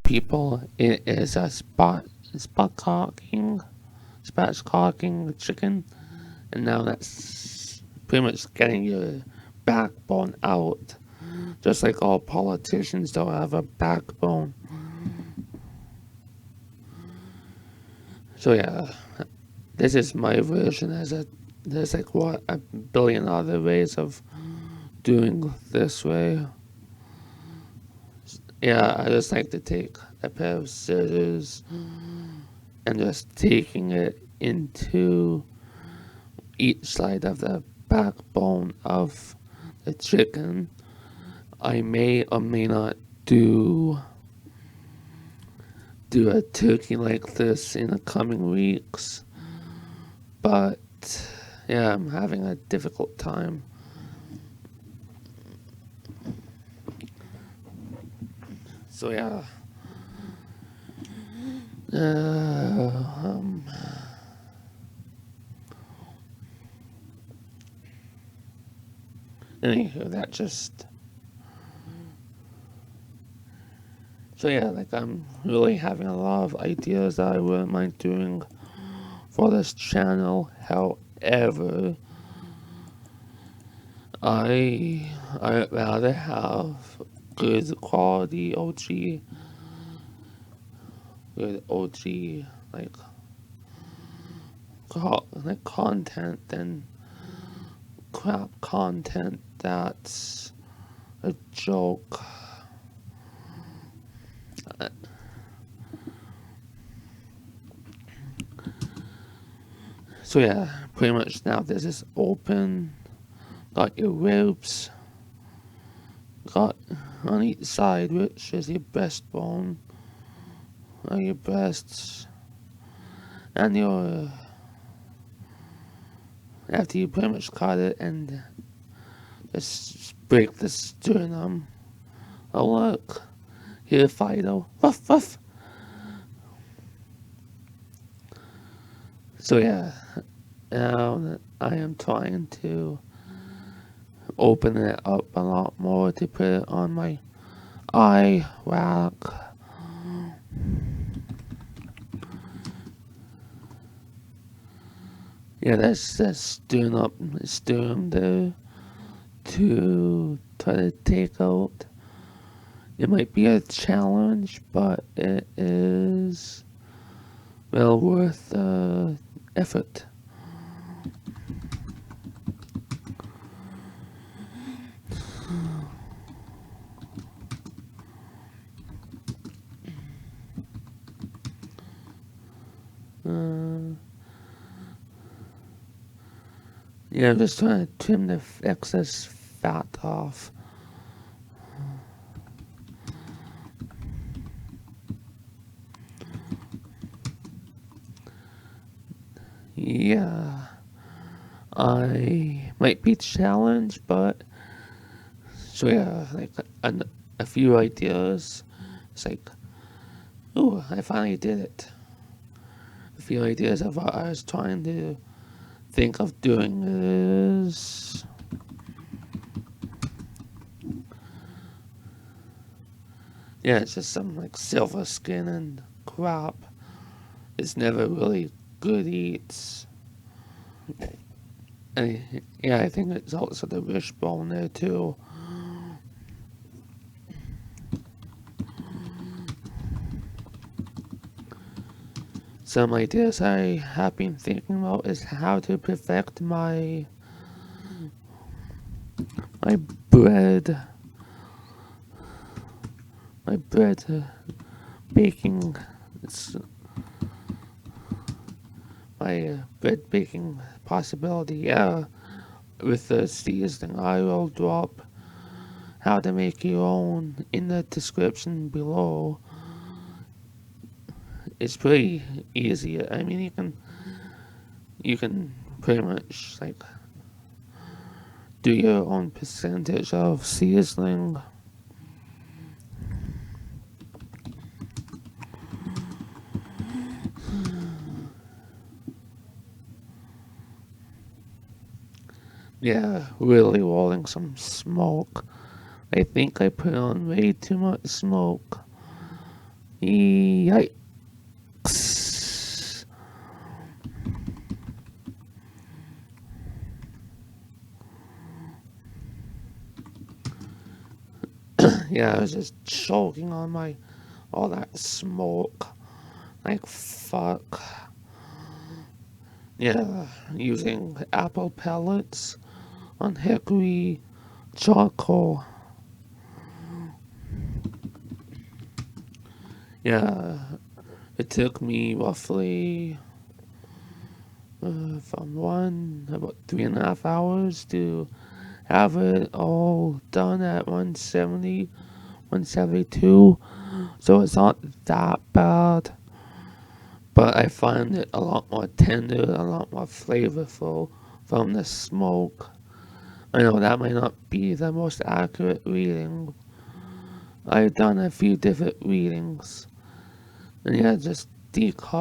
people, it is a spatchcocking chicken, and now that's pretty much getting your backbone out. Just like all politicians don't have a backbone. So yeah, this is my version. There's like what, a billion other ways of doing this way. Yeah, I just like to take a pair of scissors and just taking it into each side of the backbone of the chicken. I may or may not do a turkey like this in the coming weeks, but yeah, I'm having a difficult time. So yeah, uh, anywho, that just, so yeah, like I'm really having a lot of ideas that I wouldn't mind doing for this channel. However, I'd rather have good quality OG like like content than crap content that's a joke. So yeah, pretty much now this is open. Got your ribs. Got on each side, which is your breastbone, or your breasts, and your. After you pretty much cut it and just break the sternum. Oh look, here Fido. Woof woof. So yeah, now I am trying to open it up a lot more to put it on my eye rack. Yeah, that's stirum there to try to take out. It might be a challenge, but it is well worth the effort. Uh, yeah, I'm just trying to trim the excess fat off. Yeah, I might be challenged, but so yeah, like a few ideas. It's like, ooh, I finally did it. A few ideas of what I was trying to think of doing is, yeah, it's just some like silver skin and crap. It's never really good eats. And yeah, I think it's also the wishbone there too. Some ideas I have been thinking about is how to perfect my bread my bread baking. It's my bread baking possibility. Yeah, with the seasoning, I will drop how to make your own in the description below. It's pretty easy. I mean, you can pretty much like do your own percentage of seasoning. Yeah, really rolling some smoke. I think I put on way too much smoke. Yikes. Yeah, I was just choking on all that smoke. Like, fuck. Yeah, using apple pellets on hickory charcoal. Yeah, it took me roughly about 3.5 hours to have it all done at 170, 172. So it's not that bad, but I find it a lot more tender, a lot more flavorful from the smoke. I know that might not be the most accurate reading. I've done a few different readings, and yeah, just decock